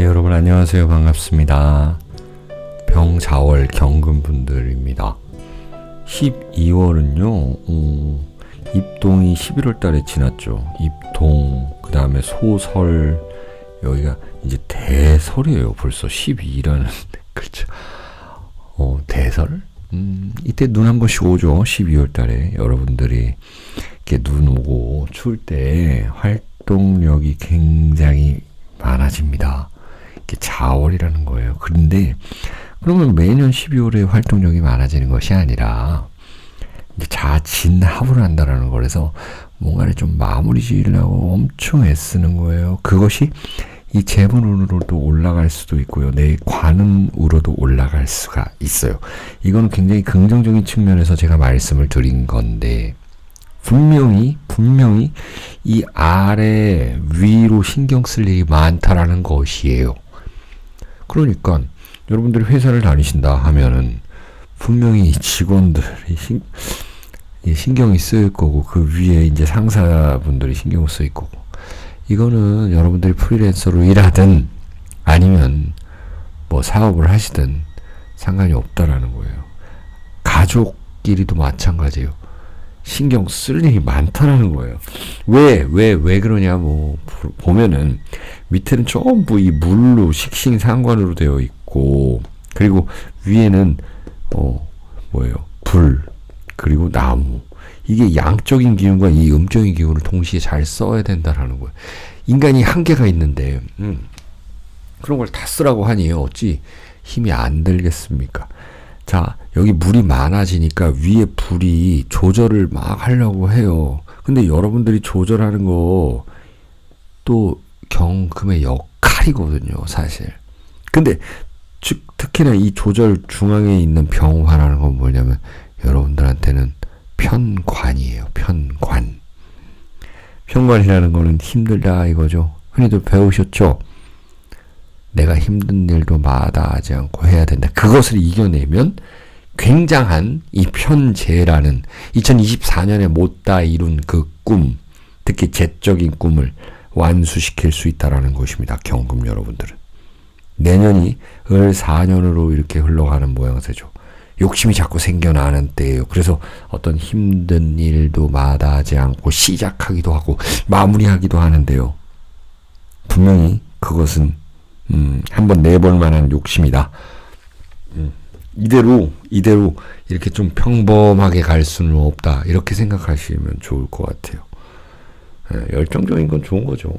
네, 여러분 안녕하세요. 반갑습니다. 병자월 경금분들입니다. 12월은요, 입동이 11월 달에 지났죠. 입동, 그 다음에 소설, 여기가 이제 대설이에요. 벌써 12라는, 그렇죠. 대설? 이때 눈 한 번씩 오죠. 12월 달에. 여러분들이 이렇게 눈 오고 추울 때 활동력이 굉장히 많아집니다. 이게 자월이라는 거예요. 그런데 그러면 매년 12월에 활동력이 많아지는 것이 아니라 이제 자진합을 한다라는 거라서 뭔가를 좀 마무리 지으려고 엄청 애쓰는 거예요. 그것이 이 재분운으로도 올라갈 수도 있고요. 내 관운으로도 올라갈 수가 있어요. 이거는 굉장히 긍정적인 측면에서 제가 말씀을 드린 건데 분명히 이 아래 위로 신경 쓸 일이 많다라는 것이에요. 그러니까 여러분들이 회사를 다니신다 하면은 분명히 직원들이 신경이 쓰일 거고 그 위에 이제 상사분들이 신경 쓰일 거고 이거는 여러분들이 프리랜서로 일하든 아니면 뭐 사업을 하시든 상관이 없다라는 거예요. 가족끼리도 마찬가지예요. 신경 쓸 일이 많다라는 거예요. 왜 그러냐, 보면은, 밑에는 전부 이 물로, 식신상관으로 되어 있고, 그리고 위에는, 불, 그리고 나무. 이게 양적인 기운과 이 음적인 기운을 동시에 잘 써야 된다라는 거예요. 인간이 한계가 있는데, 그런 걸 다 쓰라고 하니, 어찌 힘이 안 들겠습니까? 자, 여기 물이 많아지니까 위에 불이 조절을 막 하려고 해요. 근데 여러분들이 조절하는 거 또 경금의 역할이거든요, 사실. 근데 특히나 이 조절 중앙에 있는 병화라는 건 뭐냐면 여러분들한테는 편관이에요, 편관. 편관이라는 거는 힘들다 이거죠. 흔히들 배우셨죠? 내가 힘든 일도 마다하지 않고 해야 된다. 그것을 이겨내면 굉장한 이 편재라는 2024년에 못다 이룬 그 꿈, 특히 재적인 꿈을 완수시킬 수 있다라는 것입니다. 경금 여러분들은. 내년이 을 4년으로 이렇게 흘러가는 모양새죠. 욕심이 자꾸 생겨나는 때예요. 그래서 어떤 힘든 일도 마다하지 않고 시작하기도 하고 마무리하기도 하는데요. 분명히 그것은 한번 내볼 만한 욕심이다. 이대로 이렇게 좀 평범하게 갈 수는 없다. 이렇게 생각하시면 좋을 것 같아요. 열정적인 건 좋은 거죠.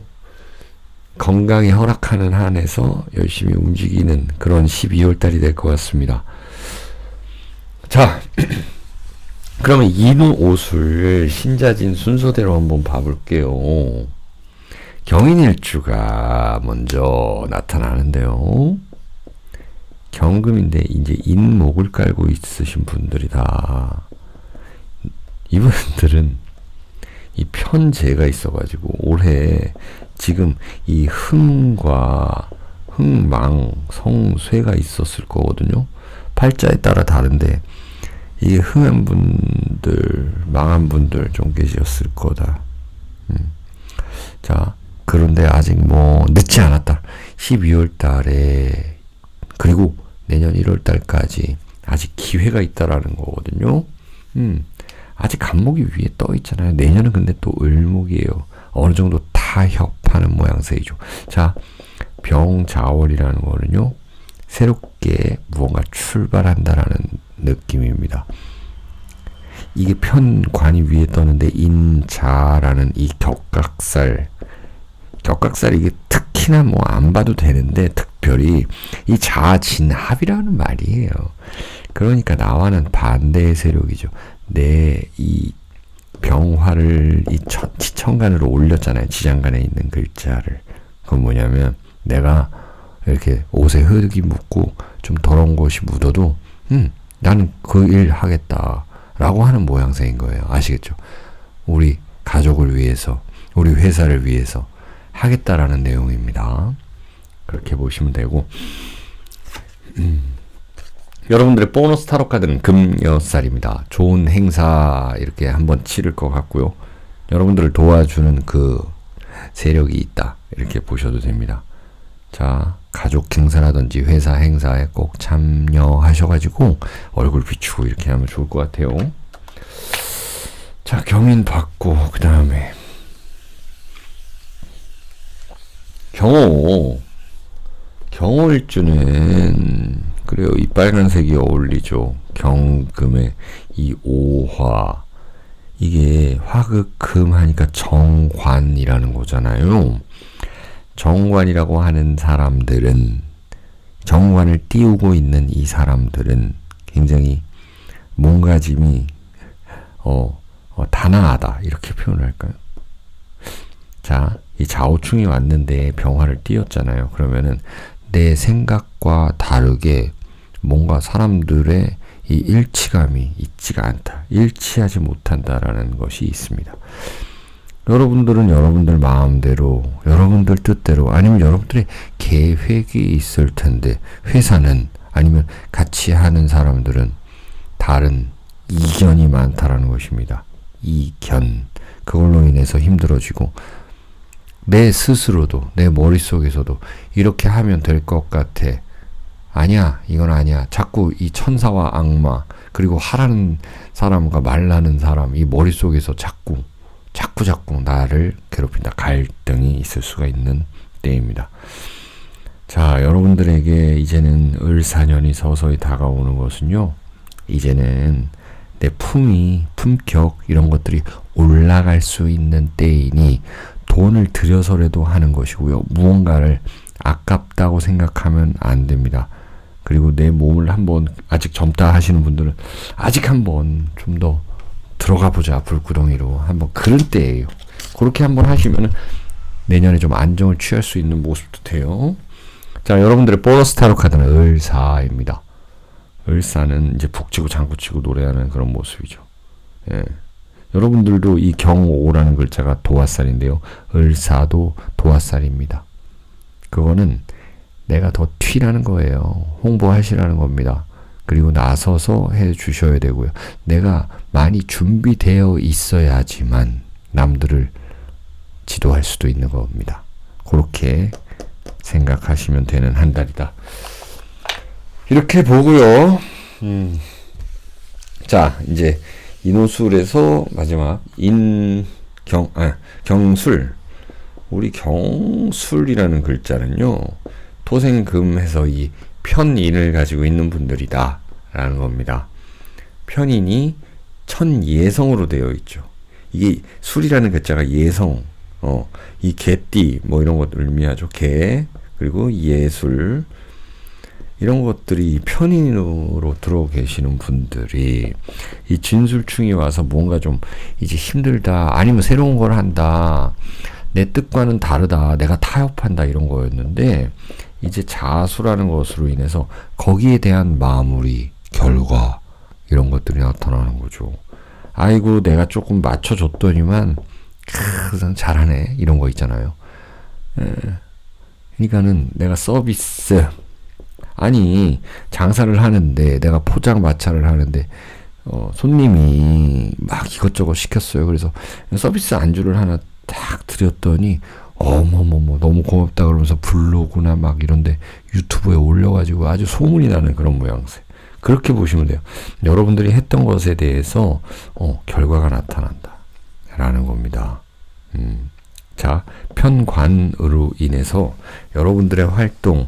건강이 허락하는 한에서 열심히 움직이는 그런 12월 달이 될 것 같습니다. 자, 그러면 인우 오술 신자진 순서대로 한번 봐볼게요. 경인일주가 먼저 나타나는데요. 경금인데 이제 인목을 깔고 있으신 분들이다. 이분들은 이 편재가 있어가지고 올해 지금 이 흥과 흥망, 성쇠가 있었을 거거든요. 팔자에 따라 다른데 이 흥한 분들, 망한 분들 좀 계셨을 거다. 자, 그런데 아직 늦지 않았다. 12월 달에 그리고 내년 1월 달까지 아직 기회가 있다라는 거거든요. 아직 간목이 위에 떠 있잖아요. 내년은 근데 또 을목이에요. 어느 정도 타협하는 모양새이죠. 자, 병자월이라는 거는요. 새롭게 무언가 출발한다라는 느낌입니다. 이게 편관이 위에 떠는데 인자라는 이 격각살 이게 특히나 안 봐도 되는데 특별히 이 자진합이라는 말이에요. 그러니까 나와는 반대의 세력이죠. 내 이 병화를 이 지천간으로 올렸잖아요. 지장간에 있는 글자를. 그건 뭐냐면 내가 이렇게 옷에 흙이 묻고 좀 더러운 것이 묻어도 나는 그 일 하겠다 라고 하는 모양새인 거예요. 아시겠죠? 우리 가족을 위해서 우리 회사를 위해서 하겠다라는 내용입니다. 그렇게 보시면 되고 여러분들의 보너스 타로 카드는 금여살입니다. 좋은 행사 이렇게 한번 치를 것 같고요. 여러분들을 도와주는 그 세력이 있다 이렇게 보셔도 됩니다. 자, 가족 행사라든지 회사 행사에 꼭 참여하셔가지고 얼굴 비추고 이렇게 하면 좋을 것 같아요. 자, 경인 받고 그 다음에 경호일주는 그래요. 이 빨간색이 어울리죠. 경금의 이 오화, 이게 화극금 하니까 정관이라는 거잖아요. 정관이라고 하는 사람들은, 정관을 띄우고 있는 이 사람들은 굉장히 몸가짐이 단아하다 이렇게 표현할까요? 자, 이 좌우충이 왔는데 병화를 띄웠잖아요. 그러면은 내 생각과 다르게 뭔가 사람들의 이 일치감이 있지가 않다. 일치하지 못한다라는 것이 있습니다. 여러분들은 여러분들 마음대로, 여러분들 뜻대로, 아니면 여러분들의 계획이 있을 텐데, 회사는, 아니면 같이 하는 사람들은 다른 이견이 많다라는 것입니다. 이견. 그걸로 인해서 힘들어지고, 내 스스로도, 내 머릿속에서도 이렇게 하면 될 것 같아. 아니야, 이건 아니야. 자꾸 이 천사와 악마, 그리고 하라는 사람과 말라는 사람, 이 머릿속에서 자꾸 나를 괴롭힌다. 갈등이 있을 수가 있는 때입니다. 자, 여러분들에게 이제는 을사년이 서서히 다가오는 것은요, 이제는 내 품격, 이런 것들이 올라갈 수 있는 때이니 돈을 들여서라도 하는 것이고요. 무언가를 아깝다고 생각하면 안 됩니다. 그리고 내 몸을 한번, 아직 젊다 하시는 분들은 아직 한번 좀 더 들어가 보자, 불구덩이로. 한번 그런 때예요. 그렇게 한번 하시면 내년에 좀 안정을 취할 수 있는 모습도 돼요. 자, 여러분들의 보너스 타로 카드는 을사입니다. 을사는 이제 북치고 장구치고 노래하는 그런 모습이죠. 예. 여러분들도 이 경오라는 글자가 도화살인데요. 을사도 도화살입니다. 그거는 내가 더 튀라는 거예요. 홍보하시라는 겁니다. 그리고 나서서 해 주셔야 되고요. 내가 많이 준비되어 있어야지만 남들을 지도할 수도 있는 겁니다. 그렇게 생각하시면 되는 한 달이다. 이렇게 보고요. 자, 이제 인호술에서 마지막 경술. 우리 경술이라는 글자는요, 토생금해서 이 편인을 가지고 있는 분들이다 라는 겁니다. 편인이 천예성으로 되어 있죠. 이게 술이라는 글자가 예성, 이 개띠 뭐 이런 것들 의미하죠. 개, 그리고 예술, 이런 것들이 편인으로 들어 계시는 분들이 이 진술충이 와서 뭔가 좀 이제 힘들다, 아니면 새로운 걸 한다, 내 뜻과는 다르다, 내가 타협한다, 이런 거였는데 이제 자수라는 것으로 인해서 거기에 대한 마무리, 결과, 이런 것들이 나타나는 거죠. 아이고, 내가 조금 맞춰줬더니만 잘하네, 이런 거 있잖아요. 그러니까는 내가 서비스, 아니 장사를 하는데, 내가 포장마차를 하는데 손님이 막 이것저것 시켰어요. 그래서 서비스 안주를 하나 딱 드렸더니 어머머머 너무 고맙다 그러면서 블로그나 막 이런데 유튜브에 올려가지고 아주 소문이 나는 그런 모양새. 그렇게 보시면 돼요. 여러분들이 했던 것에 대해서 결과가 나타난다 라는 겁니다. 자, 편관으로 인해서 여러분들의 활동,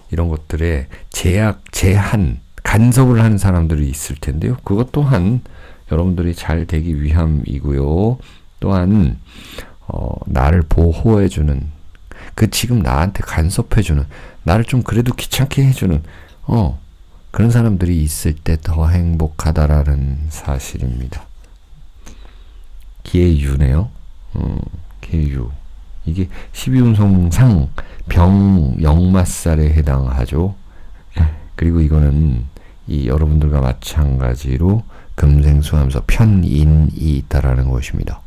이런 것들에 제한, 간섭을 하는 사람들이 있을 텐데요. 그것 또한 여러분들이 잘 되기 위함이고요. 또한 나를 보호해주는, 지금 나한테 간섭해주는, 나를 좀 그래도 귀찮게 해주는 그런 사람들이 있을 때 더 행복하다라는 사실입니다. 기해유네요. 기해유. 이게 12운송상 병영마살에 해당하죠. 그리고 이거는 이 여러분들과 마찬가지로 금생수하면서 편인이 있다라는 것입니다.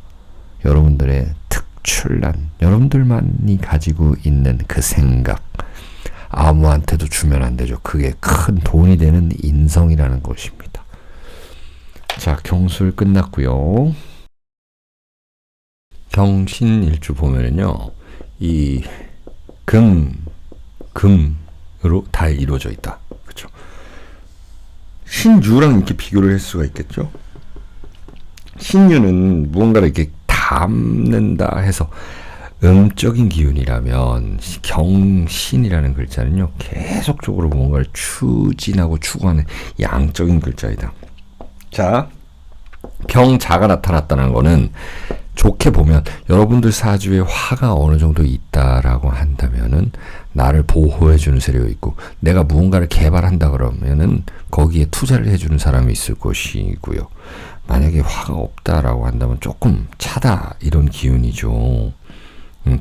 여러분들의 특출난, 여러분들만이 가지고 있는 그 생각, 아무한테도 주면 안 되죠. 그게 큰 돈이 되는 인성이라는 것입니다. 자, 경술 끝났고요. 경신일주 보면은요, 이 금, 금으로 다 이루어져 있다. 그렇죠? 신유랑 이렇게 비교를 할 수가 있겠죠. 신유는 무언가를 이렇게 담는다 해서 음적인 기운이라면 경신이라는 글자는요, 계속적으로 무언가를 추진하고 추구하는 양적인 글자이다. 자, 병자가 나타났다는 거는 좋게 보면 여러분들 사주에 화가 어느 정도 있다라고 한다면은 나를 보호해주는 세력이 있고, 내가 무언가를 개발한다 그러면은 거기에 투자를 해주는 사람이 있을 것이고요. 만약에 화가 없다라고 한다면 조금 차다 이런 기운이죠.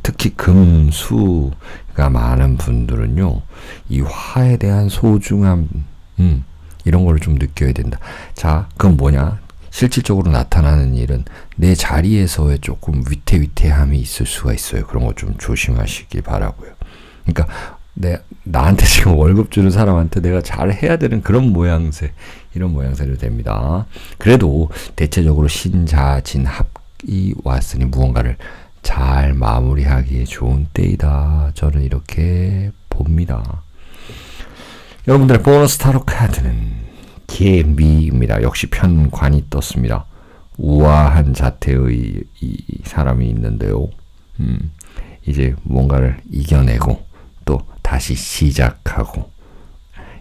특히 금수가 많은 분들은요, 이 화에 대한 소중함, 이런 걸 좀 느껴야 된다. 자, 그건 뭐냐? 실질적으로 나타나는 일은 내 자리에서의 조금 위태위태함이 있을 수가 있어요. 그런 거 좀 조심하시길 바라고요. 그러니까 나한테 지금 월급 주는 사람한테 내가 잘 해야 되는 그런 모양새, 이런 모양새로 됩니다. 그래도 대체적으로 신자진합이 왔으니 무언가를 잘 마무리하기에 좋은 때이다. 저는 이렇게 봅니다. 여러분들의 보너스 타로 카드는 개미입니다. 역시 편관이 떴습니다. 우아한 자태의 이 사람이 있는데요. 이제 뭔가를 이겨내고 또 다시 시작하고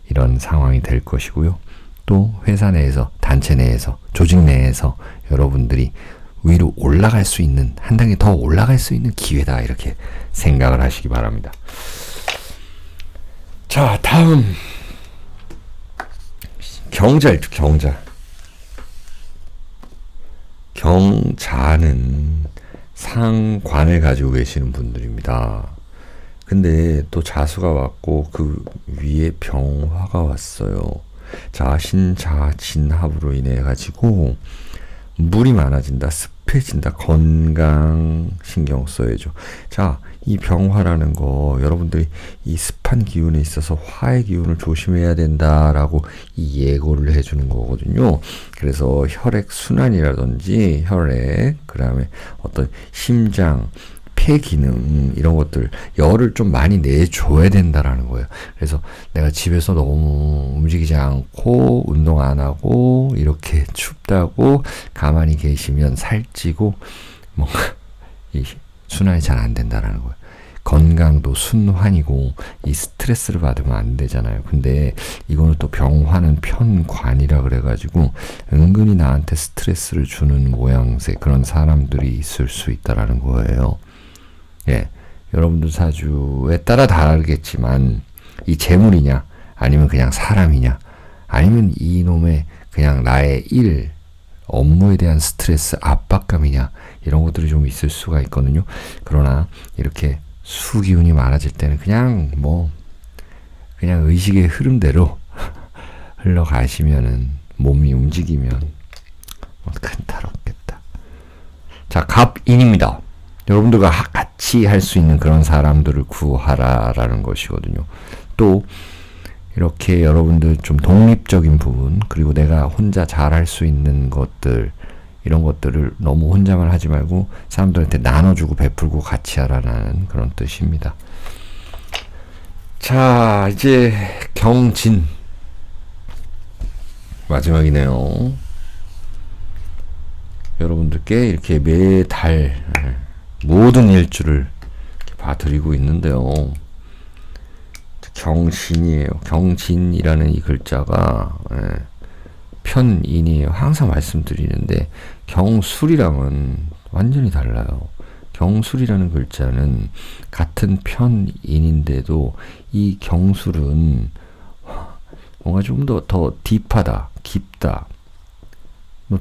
이런 상황이 될 것이고요. 또 회사 내에서, 단체 내에서, 조직 내에서 여러분들이 위로 올라갈 수 있는, 한 단계 더 올라갈 수 있는 기회다, 이렇게 생각을 하시기 바랍니다. 자, 다음 경자일죠. 경자는 상관을 가지고 계시는 분들입니다. 근데 또 자수가 왔고 그 위에 병화가 왔어요. 자, 신자진합으로 인해 가지고 물이 많아진다, 습해진다, 건강 신경 써야죠. 자, 이 병화라는 거 여러분들이 이 습한 기운에 있어서 화의 기운을 조심해야 된다라고 이 예고를 해주는 거거든요. 그래서 혈액 순환이라든지 혈액, 그 다음에 어떤 심장, 폐 기능 이런 것들 열을 좀 많이 내줘야 된다라는 거예요. 그래서 내가 집에서 너무 움직이지 않고 운동 안 하고 이렇게 춥다고 가만히 계시면 살찌고 뭔가 이 순환이 잘 안 된다라는 거예요. 건강도 순환이고 이 스트레스를 받으면 안 되잖아요. 근데 이거는 또 병화는 편관이라 그래가지고 은근히 나한테 스트레스를 주는 모양새, 그런 사람들이 있을 수 있다라는 거예요. 예, 여러분들 사주에 따라 다르겠지만 이 재물이냐 아니면 그냥 사람이냐 아니면 이놈의 그냥 나의 일, 업무에 대한 스트레스, 압박감이냐, 이런 것들이 좀 있을 수가 있거든요. 그러나 이렇게 수기운이 많아질 때는 그냥 그냥 의식의 흐름대로 흘러가시면은, 몸이 움직이면 큰 탈 없겠다. 자, 갑인입니다. 여러분들과 같이 할 수 있는 그런 사람들을 구하라라는 것이거든요. 또 이렇게 여러분들 좀 독립적인 부분, 그리고 내가 혼자 잘할 수 있는 것들, 이런 것들을 너무 혼자만 하지 말고 사람들한테 나눠주고 베풀고 같이 하라는 그런 뜻입니다. 자, 이제 경진 마지막이네요. 여러분들께 이렇게 매달 모든 일주를 봐드리고 있는데요. 경신이에요. 경진이라는 이 글자가 편인이에요. 항상 말씀드리는데 경술이랑은 완전히 달라요. 경술이라는 글자는 같은 편인인데도 이 경술은 뭔가 좀 더 딥하다, 깊다,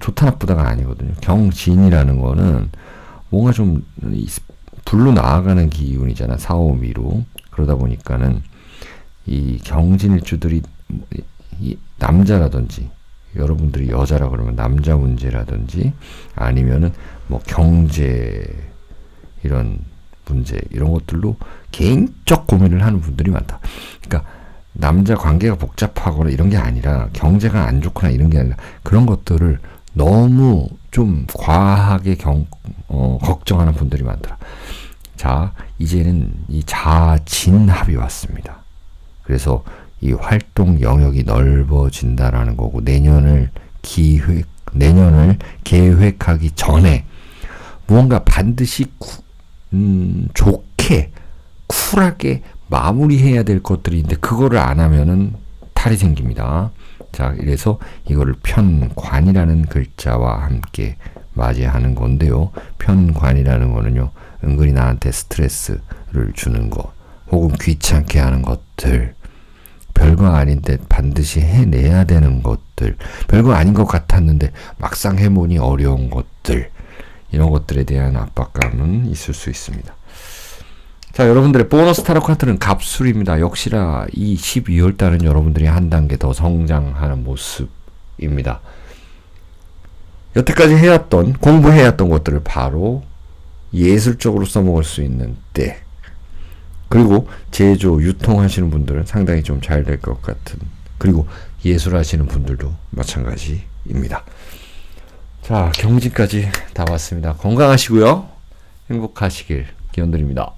좋다 나쁘다가 아니거든요. 경진이라는 거는 뭔가 좀 불로 나아가는 기운이잖아, 사오미로. 그러다 보니까는 이 경진일주들이 남자라든지, 여러분들이 여자라 그러면 남자 문제라든지, 아니면은 경제 이런 문제, 이런 것들로 개인적 고민을 하는 분들이 많다. 그러니까 남자 관계가 복잡하거나 이런 게 아니라, 경제가 안 좋거나 이런 게 아니라, 그런 것들을 너무 좀 과하게 걱정하는 분들이 많더라. 자, 이제는 이 자진합이 왔습니다. 그래서 이 활동 영역이 넓어진다라는 거고, 내년을 계획하기 전에 무언가 반드시 좋게 쿨하게 마무리해야 될 것들이 있는데 그거를 안 하면은 탈이 생깁니다. 자, 그래서 이거를 편관이라는 글자와 함께 맞이하는 건데요. 편관이라는 거는요, 은근히 나한테 스트레스를 주는 거, 혹은 귀찮게 하는 것들, 별거 아닌데 반드시 해내야 되는 것들, 별거 아닌 것 같았는데 막상 해보니 어려운 것들, 이런 것들에 대한 압박감은 있을 수 있습니다. 자, 여러분들의 보너스 타로 카드는 갑술입니다. 역시나 이 12월 달은 여러분들이 한 단계 더 성장하는 모습입니다. 여태까지 공부해왔던 것들을 바로 예술적으로 써먹을 수 있는 때, 그리고 제조, 유통하시는 분들은 상당히 좀 잘 될 것 같은, 그리고 예술하시는 분들도 마찬가지입니다. 자, 경진까지 다 왔습니다. 건강하시고요. 행복하시길 기원드립니다.